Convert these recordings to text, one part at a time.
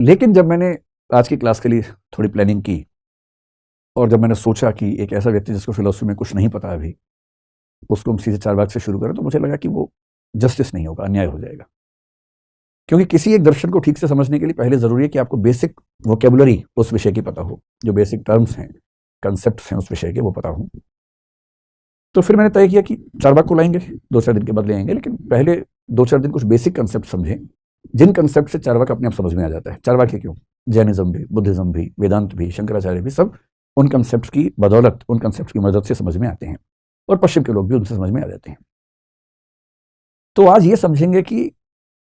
लेकिन जब मैंने आज की क्लास के लिए थोड़ी प्लानिंग की और जब मैंने सोचा कि एक ऐसा व्यक्ति जिसको फिलोसफी में कुछ नहीं पता अभी, उसको हम सीधे चारवाक से शुरू करें, तो मुझे लगा कि वो जस्टिस नहीं होगा, अन्याय हो जाएगा। क्योंकि किसी एक दर्शन को ठीक से समझने के लिए पहले ज़रूरी है कि आपको बेसिक वोकेबुलरी उस विषय की पता हो, जो बेसिक टर्म्स हैं, कंसेप्ट्स हैं उस विषय के, वो पता हो। तो फिर मैंने तय किया कि चारवाक को लाएंगे, 2-4 दिन के बाद ले आएंगे, लेकिन पहले 2-4 दिन कुछ बेसिक कंसेप्ट समझें, जिन कंसेप्ट से चारवाक अपने आप समझ में आ जाता है। चारवाक क्यों? जैनिज्म भी, बुद्धिज्म भी, वेदांत भी, शंकराचार्य भी, सब उन कंसेप्ट की बदौलत, उन कंसेप्ट की मदद से समझ में आते हैं, और पश्चिम के लोग भी उनसे समझ में आ जाते हैं। तो आज ये समझेंगे कि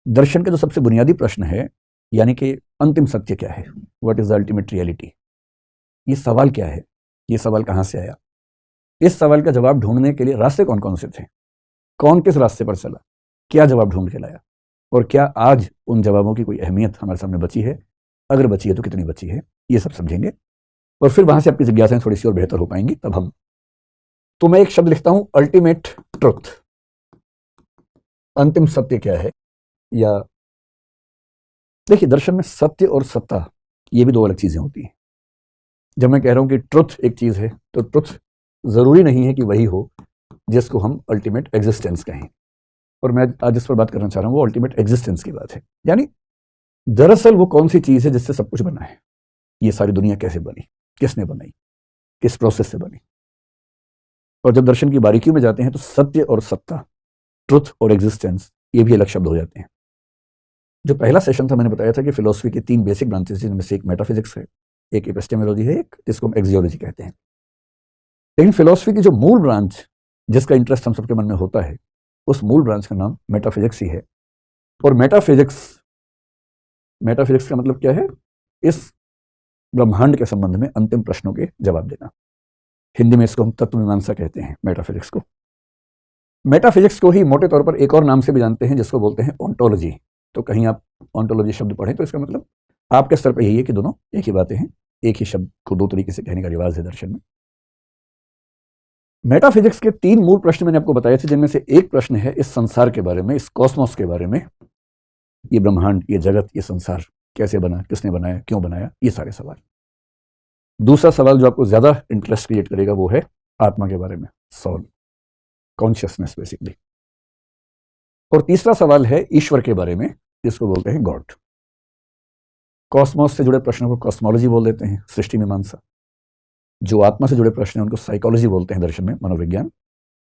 दर्शन का जो सबसे बुनियादी प्रश्न है, यानी कि अंतिम सत्य क्या है, what is the ultimate reality, ये सवाल क्या है, ये सवाल कहाँ से आया, इस सवाल का जवाब ढूंढने के लिए रास्ते कौन कौन से थे, कौन किस रास्ते पर चला, क्या जवाब ढूंढ के लाया, और क्या आज उन जवाबों की कोई अहमियत हमारे सामने बची है, अगर बची है तो कितनी बची है, ये सब समझेंगे। और फिर वहां से आपकी जिज्ञासाएं थोड़ी सी और बेहतर हो पाएंगी। तब हम, तो मैं एक शब्द लिखता हूं, अल्टीमेट ट्रुथ। अंतिम सत्य क्या है, या देखिए, दर्शन में सत्य और सत्ता ये भी दो अलग चीजें होती हैं। जब मैं कह रहा हूं कि ट्रुथ एक चीज है, तो ट्रुथ जरूरी नहीं है कि वही हो जिसको हम अल्टीमेट एग्जिस्टेंस कहें। और मैं आज जिस पर बात करना चाह रहा हूं वो अल्टीमेट एग्जिस्टेंस की बात है। यानी दरअसल वो कौन सी चीज है जिससे सब कुछ बना है, ये सारी दुनिया कैसे बनी, किसने बनाई, किस प्रोसेस से बनी। और जब दर्शन की बारीकियों में जाते हैं तो सत्य और सत्ता, ट्रुथ और एग्जिस्टेंस, ये भी अलग शब्द हो जाते हैं। जो पहला सेशन था, मैंने बताया था कि फिलोसफी की 3 बेसिक ब्रांचेस, जिनमें से एक मेटाफिजिक्स है, एक एपिस्टेमोलॉजी है, एक जिसको हम एक्सियोलॉजी कहते हैं। लेकिन फिलोसफी की जो मूल ब्रांच, जिसका इंटरेस्ट हम सबके मन में होता है, उस मूल ब्रांच का नाम मेटाफिजिक्स ही है। और मेटाफिजिक्स का मतलब क्या है? इस ब्रह्मांड के संबंध में अंतिम प्रश्नों के जवाब देना। हिंदी में इसको हम तत्व मीमांसा कहते हैं, मेटाफिजिक्स को। मेटाफिजिक्स को ही मोटे तौर पर एक और नाम से भी जानते हैं, जिसको बोलते हैं ओंटोलॉजी। तो कहीं आप ओंटोलॉजी शब्द पढ़ें तो इसका मतलब आपके स्तर पर यही है कि दोनों एक ही बातें हैं, एक ही शब्द को 2 तरीके से कहने का रिवाज है दर्शन में। मेटाफिजिक्स के 3 मूल प्रश्न मैंने आपको बताए थे, जिनमें से एक प्रश्न है इस संसार के बारे में, इस कॉस्मोस के बारे में। ये ब्रह्मांड, ये जगत, ये संसार कैसे बना, किसने बनाया, क्यों बनाया, ये सारे सवाल। दूसरा सवाल जो आपको ज्यादा इंटरेस्ट क्रिएट करेगा वो है आत्मा के बारे में, सोल, कॉन्शियसनेस बेसिकली। और तीसरा सवाल है ईश्वर के बारे में, जिसको बोलते हैं गॉड। कॉस्मोस से जुड़े प्रश्नों को कॉस्मोलॉजी बोल देते हैं, सृष्टि मीमांसा। जो आत्मा से जुड़े प्रश्न हैं उनको साइकोलॉजी बोलते हैं दर्शन में, मनोविज्ञान।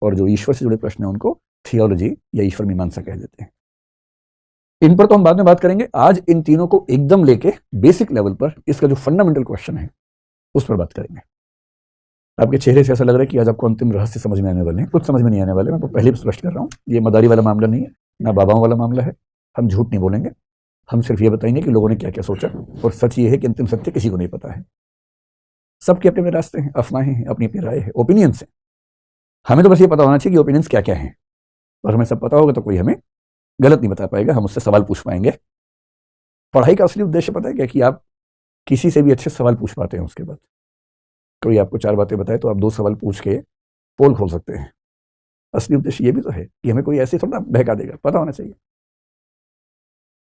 और जो ईश्वर से जुड़े प्रश्न हैं उनको थियोलॉजी या ईश्वर मीमांसा कह देते हैं। इन पर तो हम बाद में बात करेंगे। आज इन तीनों को एकदम लेके बेसिक लेवल पर इसका जो फंडामेंटल क्वेश्चन है उस पर बात करेंगे। आपके चेहरे से ऐसा लग रहा है कि आज आपको अंतिम रहस्य समझ में आने वाले हैं। कुछ समझ में नहीं आने वाले, मैं आपको पहले भी स्पष्ट कर रहा हूँ। ये मदारी वाला मामला नहीं है, ना बाबाओं वाला मामला है। हम झूठ नहीं बोलेंगे, हम सिर्फ ये बताएंगे कि लोगों ने क्या क्या सोचा। और सच ये है कि अंतिम सत्य किसी को नहीं पता है। सबके अपने अपने रास्ते हैं, अफवाहें हैं, अपनी अपनी राय है, ओपिनियंस है। हमें तो बस ये पता होना चाहिए कि ओपिनियंस क्या क्या हैं। और हमें सब पता होगा तो कोई हमें गलत नहीं बता पाएगा, हम उससे सवाल पूछ पाएंगे। पढ़ाई का असली उद्देश्य पता है क्या? कि आप किसी से भी अच्छे सवाल पूछ पाते हैं। उसके बाद कोई आपको 4 बातें बताए तो आप 2 सवाल पूछ के पोल खोल सकते हैं। असली उद्देश्य ये भी तो है कि हमें कोई ऐसे थोड़ा बहका देगा, पता होना चाहिए।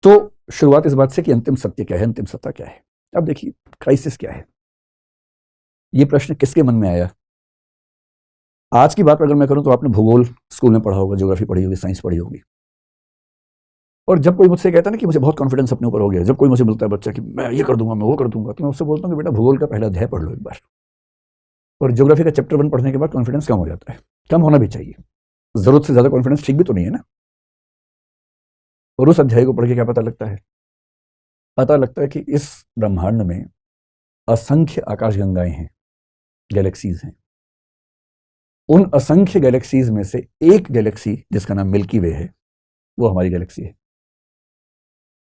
तो शुरुआत इस बात से कि अंतिम सत्य क्या है, अंतिम सत्ता क्या है। अब देखिए, क्राइसिस क्या है, ये प्रश्न किसके मन में आया? आज की बात अगर मैं करूं तो आपने भूगोल स्कूल में पढ़ा होगा, ज्योग्राफी पढ़ी होगी, साइंस पढ़ी होगी। और जब कोई मुझसे कहता है ना कि मुझे बहुत कॉन्फिडेंस अपने ऊपर हो गया, जब कोई मुझे बोलता है बच्चा कि मैं ये कर दूंगा, मैं वो कर दूंगा, तो मैं उससे बोलता हूँ कि बेटा भूगोल का पहला अध्याय पढ़ लो एक बार। और ज्योग्राफी का चैप्टर 1 पढ़ने के बाद कॉन्फिडेंस कम हो जाता है। कम होना भी चाहिए, जरूरत से ज्यादा कॉन्फिडेंस ठीक भी तो नहीं है ना। और उस अध्याय को पढ़ के क्या पता लगता है? पता लगता है कि इस ब्रह्मांड में असंख्य आकाशगंगाएं हैं, गैलेक्सीज हैं। उन असंख्य गैलेक्सीज में से एक गैलेक्सी जिसका नाम मिल्की वे है, वो हमारी गैलेक्सी है।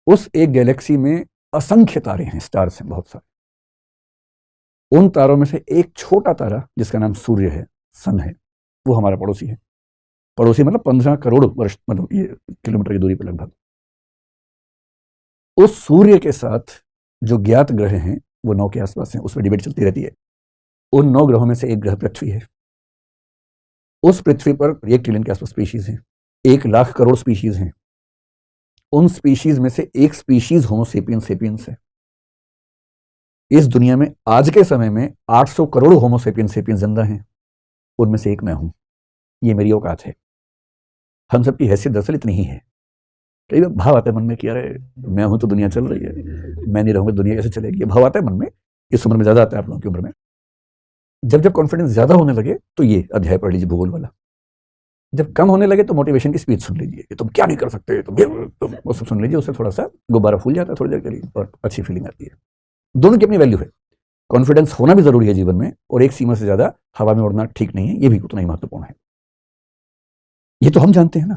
उस एक गैलेक्सी में असंख्य तारे हैं, स्टार्स हैं बहुत सारे। उन तारों में से एक छोटा तारा जिसका नाम सूर्य है, सन है, वो हमारा पड़ोसी है। पड़ोसी मतलब 15 करोड़ वर्ष, मतलब ये किलोमीटर की दूरी पर लगभग। उस सूर्य के साथ जो ज्ञात ग्रह हैं वो 9 के आसपास हैं, उसमें डिबेट चलती रहती है। उन 9 ग्रहों में से एक ग्रह पृथ्वी है। उस पृथ्वी पर 1 ट्रिलियन के आसपास स्पीशीज हैं, 1 लाख करोड़ स्पीशीज हैं। उन स्पीशीज में से एक स्पीशीज होमो सेपियंस है। इस दुनिया में आज के समय में 800 करोड़ होमोसेपियन सेपियन जिंदा हैं, उनमें से एक मैं हूं। ये मेरी औकात है। हम सबकी हैसियत दरअसल इतनी ही है। कई बार भाव आता है मन में कि अरे मैं हूं तो दुनिया चल रही है, मैं नहीं रहूंगा दुनिया कैसे चलेगी। ये भाव आता है मन में, इस उम्र में ज्यादा आता है आप लोगों की उम्र में। जब जब कॉन्फिडेंस ज्यादा होने लगे तो ये अध्याय पढ़ लीजिए भूगोल वाला। जब कम होने लगे तो मोटिवेशन की स्पीच सुन लीजिए कि तुम क्या नहीं कर सकते, तुम वो सब सुन लीजिए। उससे थोड़ा सा गुब्बारा फूल जाता है थोड़ी देर के लिए और अच्छी फीलिंग आती है। दोनों की अपनी वैल्यू है। कॉन्फिडेंस होना भी जरूरी है जीवन में, और एक सीमा से ज्यादा हवा में उड़ना ठीक नहीं है, ये भी उतना ही महत्वपूर्ण है। ये तो हम जानते हैं ना,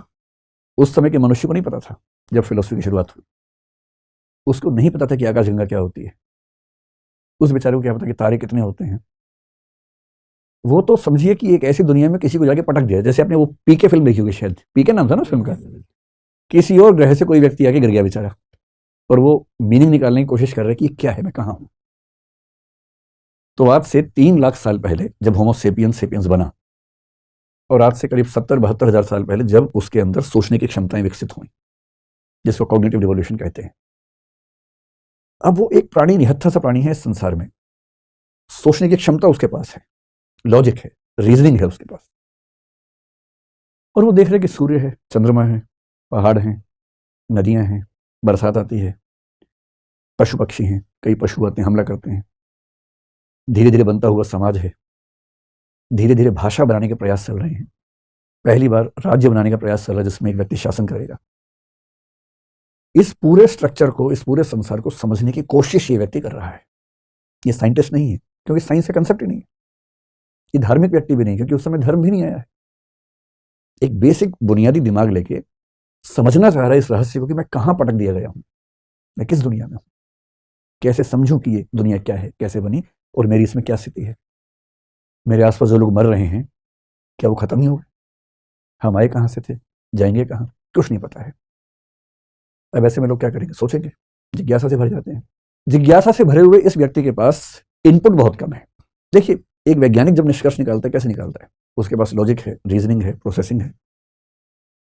उस समय के मनुष्य को नहीं पता था। जब फिलोसफी की शुरुआत हुई उसको नहीं पता था कि आकाशगंगा क्या होती है, उस बेचारे को क्या पता कि तारे कितने होते हैं। वो तो समझिए कि एक ऐसी दुनिया में किसी को जाके पटक दिया, जैसे आपने वो पीके फिल्म देखी होगी, शायद पीके नाम था ना उस फिल्म का। किसी और ग्रह से कोई व्यक्ति आके गिर गया बेचारा, और वो मीनिंग निकालने की कोशिश कर रहा है कि ये क्या है, मैं कहाँ हूं। तो आज से 3 लाख साल पहले जब होमोसेपियंस सेपियंस बना, और आज से करीब 70-72 हजार साल पहले जब उसके अंदर सोचने की क्षमताएं विकसित हुई, जिसको कॉग्निटिव रिवॉल्यूशन कहते हैं। अब वो एक प्राणी, निहत्था सा प्राणी है इस संसार में। सोचने की क्षमता उसके पास है, लॉजिक है, रीजनिंग है उसके पास। और वो देख रहे कि सूर्य है, चंद्रमा है, पहाड़ हैं, नदियां हैं, बरसात आती है, पशु पक्षी हैं, कई पशु आते हैं हमला करते हैं। धीरे धीरे बनता हुआ समाज है, धीरे धीरे भाषा बनाने के प्रयास चल रहे हैं। पहली बार राज्य बनाने का प्रयास चल रहा है जिसमें एक व्यक्ति शासन करेगा। इस पूरे स्ट्रक्चर को, इस पूरे संसार को समझने की कोशिश ये व्यक्ति कर रहा है। ये साइंटिस्ट नहीं है, क्योंकि साइंस का कंसेप्ट ही नहीं है। ये धार्मिक व्यक्ति भी नहीं, क्योंकि उस समय धर्म भी नहीं आया है। एक बेसिक बुनियादी दिमाग लेके समझना चाह रहा है इस रहस्य को कि मैं कहां पटक दिया गया हूं, मैं किस दुनिया में हूं, कैसे समझूं कि ये दुनिया क्या है, कैसे बनी, और मेरी इसमें क्या स्थिति है। मेरे आसपास जो लोग मर रहे हैं, क्या वो खत्म ही हो गए? हम आए कहां से थे, जाएंगे कहां, कुछ नहीं पता है। अब ऐसे में लोग क्या करेंगे, सोचेंगे, जिज्ञासा से भर जाते हैं। जिज्ञासा से भरे हुए इस व्यक्ति के पास इनपुट बहुत कम है। देखिए, एक वैज्ञानिक जब निष्कर्ष निकालता है, कैसे निकालता है? उसके पास लॉजिक है, रीजनिंग है, प्रोसेसिंग है,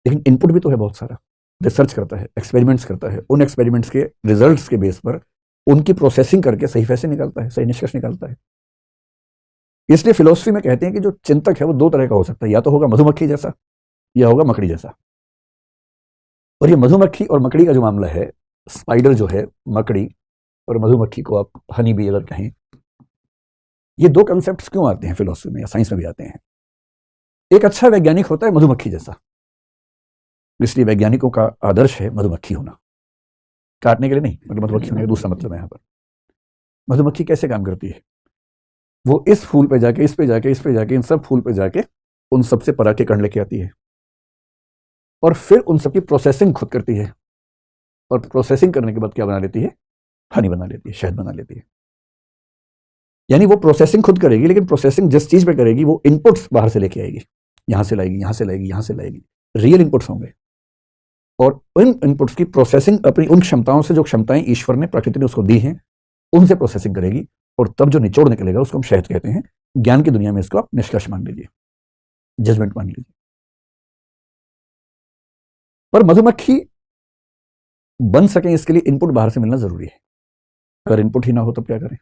लेकिन इनपुट भी तो है बहुत सारा। रिसर्च करता है, एक्सपेरिमेंट्स करता है, उन एक्सपेरिमेंट्स के रिजल्ट्स के बेस पर उनकी प्रोसेसिंग करके सही फैसले निकालता है, सही निष्कर्ष निकालता है। इसलिए फिलोसफी में कहते हैं कि जो चिंतक है वो 2 तरह का हो सकता है, या तो होगा मधुमक्खी जैसा, या होगा मकड़ी जैसा। और ये मधुमक्खी और मकड़ी का जो मामला है, स्पाइडर जो है, मकड़ी, और मधुमक्खी को आप हनी भी अगर कहें, ये 2 कंसेप्ट क्यों आते हैं फिलोसफी में या साइंस में भी आते हैं? एक अच्छा वैज्ञानिक होता है मधुमक्खी जैसा, इसलिए वैज्ञानिकों का आदर्श है मधुमक्खी होना। काटने के लिए नहीं, मतलब मधुमक्खी होने का दूसरा मतलब है। यहां पर मधुमक्खी कैसे काम करती है? वो इस फूल पे जाके, इस पे जाके, इस पे जाके, इन सब फूल पे जाके उन सबसे पराग के कण लेके आती है, और फिर उन सबकी प्रोसेसिंग खुद करती है, और प्रोसेसिंग करने के बाद क्या बना लेती है? हनी बना लेती है, शहद बना लेती है। यानी वो प्रोसेसिंग खुद करेगी, लेकिन प्रोसेसिंग जिस चीज पे करेगी वो इनपुट्स बाहर से लेके आएगी, यहां से लाएगी, यहां से लाएगी, यहां से लाएगी, रियल इनपुट्स होंगे। और उन इनपुट्स की प्रोसेसिंग अपनी उन क्षमताओं से, जो क्षमताएं ईश्वर ने, प्रकृति ने उसको दी हैं, उनसे प्रोसेसिंग करेगी, और तब जो निचोड़ निकलेगा उसको हम शहद कहते हैं। ज्ञान की दुनिया में इसको आप निष्कर्ष मान लीजिए, जजमेंट मान लीजिए। पर मधुमक्खी बन सके इसके लिए इनपुट बाहर से मिलना जरूरी है। अगर इनपुट ही ना हो तब क्या करें?